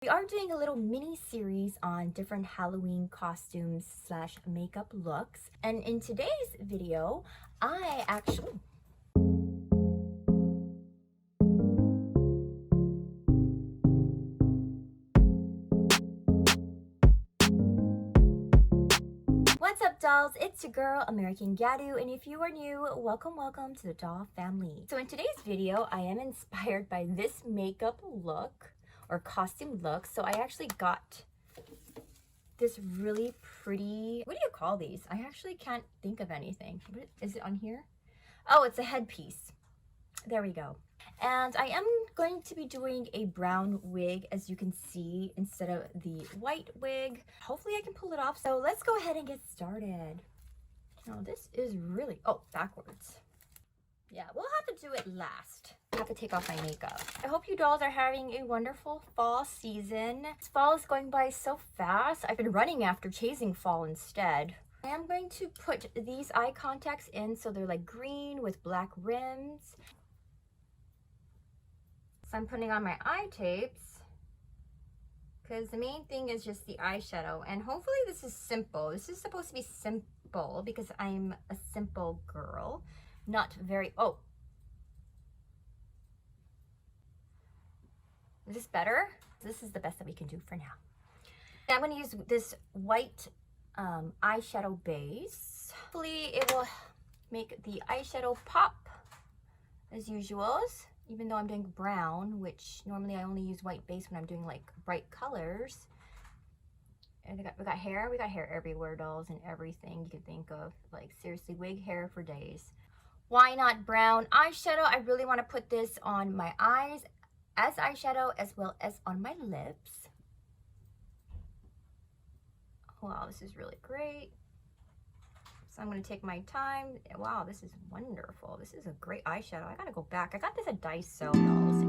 We are doing a little mini series on different Halloween costumes slash makeup looks. And in today's video, I actually... What's up, dolls? It's your girl, American Gyaru, and if you are new, welcome to the doll family. So in today's video, I am inspired by this makeup look or costume look. So I actually got this really pretty, what do you call these? I actually can't think of anything. What, is it on here? Oh, it's a headpiece. There we go. And I am going to be doing a brown wig, as you can see, instead of the white wig. Hopefully I can pull it off. So let's go ahead and get started. Now this is really, oh, backwards. Yeah, we'll have to do it last. I have to take off my makeup. I hope you dolls are having a wonderful fall season. This fall is going by so fast. I've been running after chasing fall instead. I am going to put these eye contacts in so they're like green with black rims. So I'm putting on my eye tapes because the main thing is just the eyeshadow, and hopefully this is simple. This is supposed to be simple because I'm a simple girl. Not very, oh. Is this better? This is the best that we can do for now. I'm going to use this white eyeshadow base. Hopefully it will make the eyeshadow pop as usual, even though I'm doing brown, which normally I only use white base when I'm doing like bright colors. And we got hair everywhere, dolls, and everything you can think of. Like seriously, wig hair for days. Why not brown eyeshadow? I really want to put this on my eyes as eyeshadow as well as on my lips. Wow, this is really great. So I'm going to take my time. Wow, this is wonderful. This is a great eyeshadow. I got to go back. I got this at Daiso, dolls.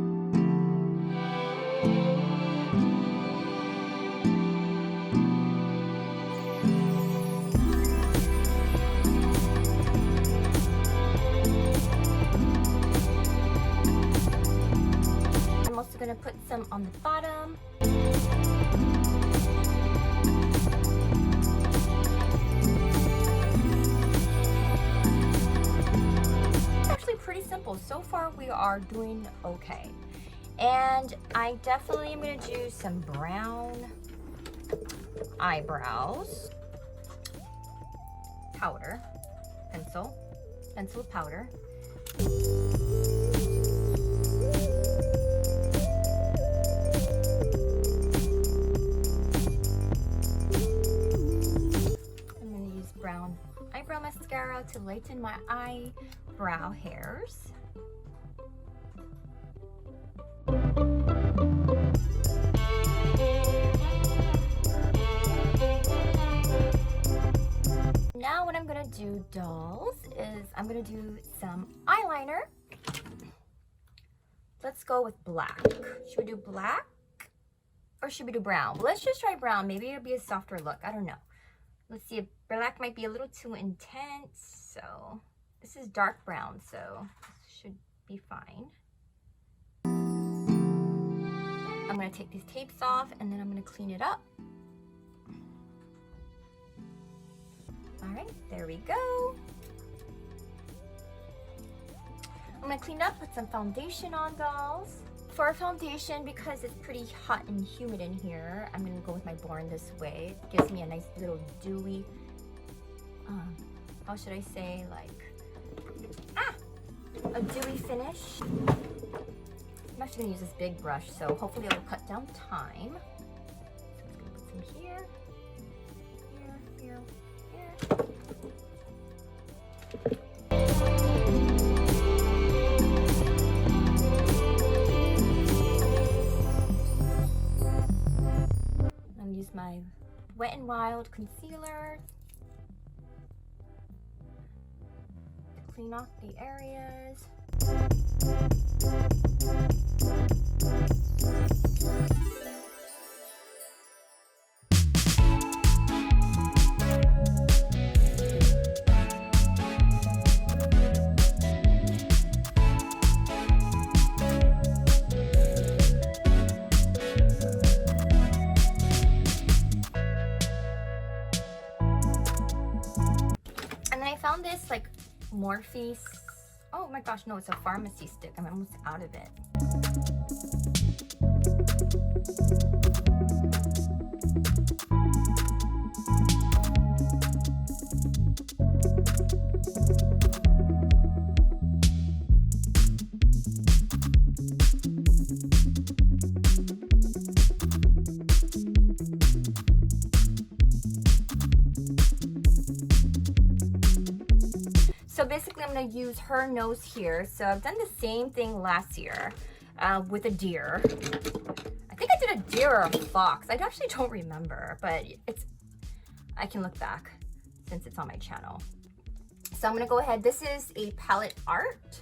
I'm also going to put some on the bottom. Pretty simple. So far we are doing okay. And I definitely am going to do some brown eyebrows. Powder. Pencil powder. I'm going to use brown eyebrow mascara to lighten my eyebrow hairs. Now what I'm gonna do, dolls, is I'm gonna do some eyeliner. Let's go with black. Should we do black or should we do brown? Well, let's just try brown. Maybe it'll be a softer look. I don't know. Let's see, if black might be a little too intense, so this is dark brown, so this should be fine. I'm going to take these tapes off and then I'm going to clean it up. All right, there we go. I'm going to clean up, put some foundation on, dolls. For a foundation, because it's pretty hot and humid in here, I'm going to go with my Born This Way. It gives me a nice little dewy, how should I say, like, a dewy finish. I'm actually going to use this big brush, so hopefully it will cut down time. So I'm going to put some here, here. Use my Wet n Wild concealer to clean off the areas. Morphe. Oh my gosh, no, it's a pharmacy stick. I'm almost out of it. So basically I'm going to use her nose here. So I've done the same thing last year with a deer. I think I did a deer or a fox. I actually don't remember, but I can look back since it's on my channel. So I'm going to go ahead. This is a palette art,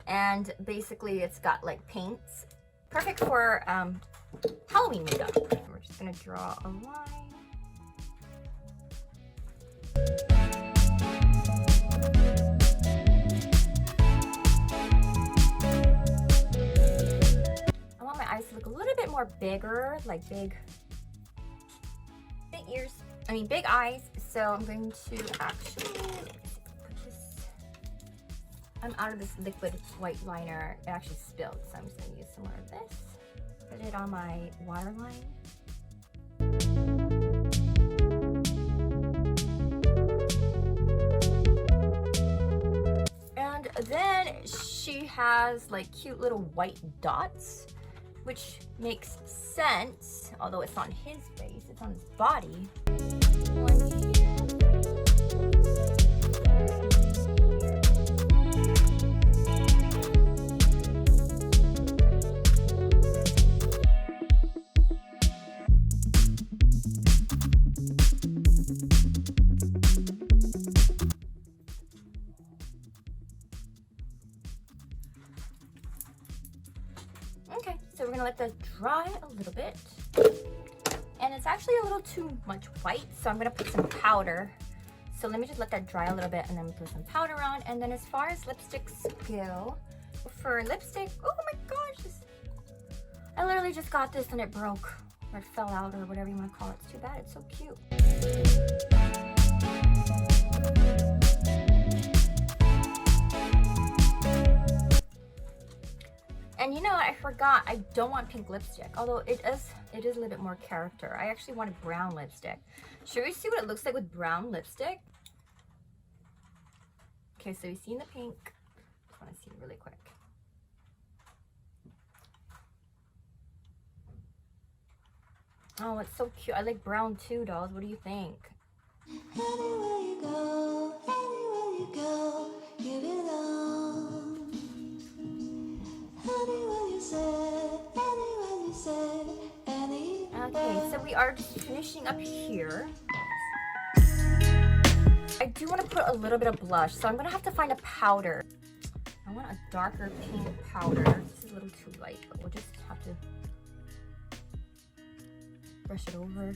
and basically it's got like paints. Perfect for Halloween makeup. We're just going to draw a line. To look a little bit more bigger, like big ears, big eyes. So I'm going to actually put this, I'm out of this liquid white liner. It actually spilled, so I'm just going to use some more of this. Put it on my waterline. And then she has like cute little white dots, which makes sense, although it's on his face, it's on his body. Okay, so we're gonna let that dry a little bit. And it's actually a little too much white, so I'm gonna put some powder. So let me just let that dry a little bit and then put some powder on. And then as far as lipsticks go, for lipstick, oh my gosh, I literally just got this and it broke, or it fell out, or whatever you wanna call it. It's too bad, it's so cute. And you know what, I forgot, I don't want pink lipstick, although it is a little bit more character. I actually wanted brown lipstick. Should we see what it looks like with brown lipstick? Okay, so you've seen the pink. I just want to see it really quick. Oh, it's so cute. I like brown too, dolls. What do you think? Anywhere you go, you belong. Okay, so we are just finishing up here. I do want to put a little bit of blush, so I'm going to have to find a powder. I want a darker pink powder. This is a little too light, but we'll just have to brush it over.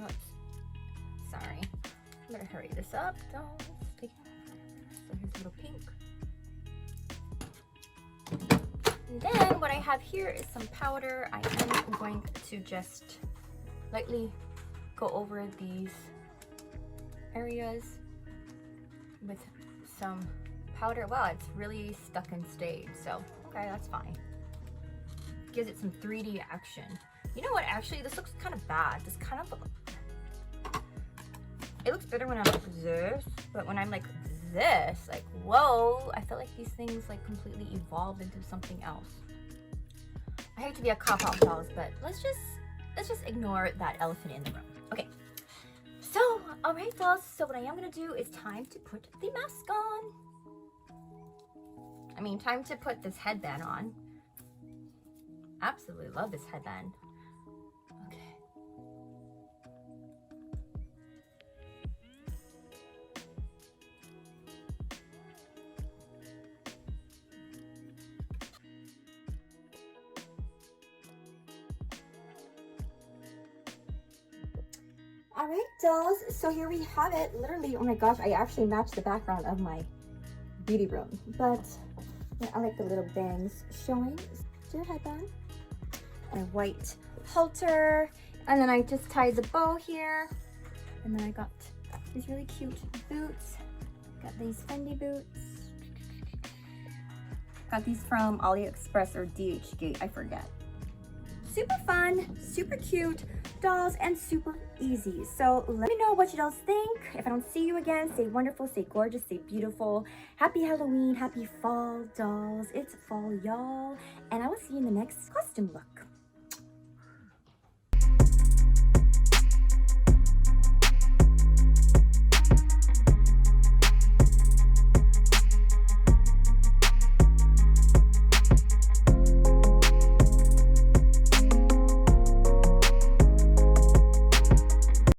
Oops. Sorry. I'm going to hurry this up. Don't take it. So here's a little pink. And then what I have here is some powder. I am going to just lightly go over these areas with some powder. Wow, it's really stuck and stayed. So, okay, that's fine. Gives it some 3D action. You know what, actually, this looks kind of bad. This kind of, it looks better when I'm like this, but when I'm like this, like, whoa, I feel like these things like completely evolved into something else. I hate to be a cop-out, dolls, but let's just ignore that elephant in the room. Okay, so all right, dolls, so what I am gonna do is time to put the mask on. I mean, time to put this headband on. Absolutely love this headband. Okay. All right, dolls, so here we have it. Literally, oh my gosh, I actually matched the background of my beauty room, but yeah, I like the little bangs showing. Still headband, a white halter, and then I just tied the bow here, and then I got these really cute boots. Got these Fendi boots. Got these from AliExpress or DHGate, I forget. Super fun, super cute dolls, and super easy. So let me know what you dolls think. If I don't see you again, stay wonderful, stay gorgeous, stay beautiful. Happy Halloween, happy fall, dolls. It's fall, y'all. And I will see you in the next costume look.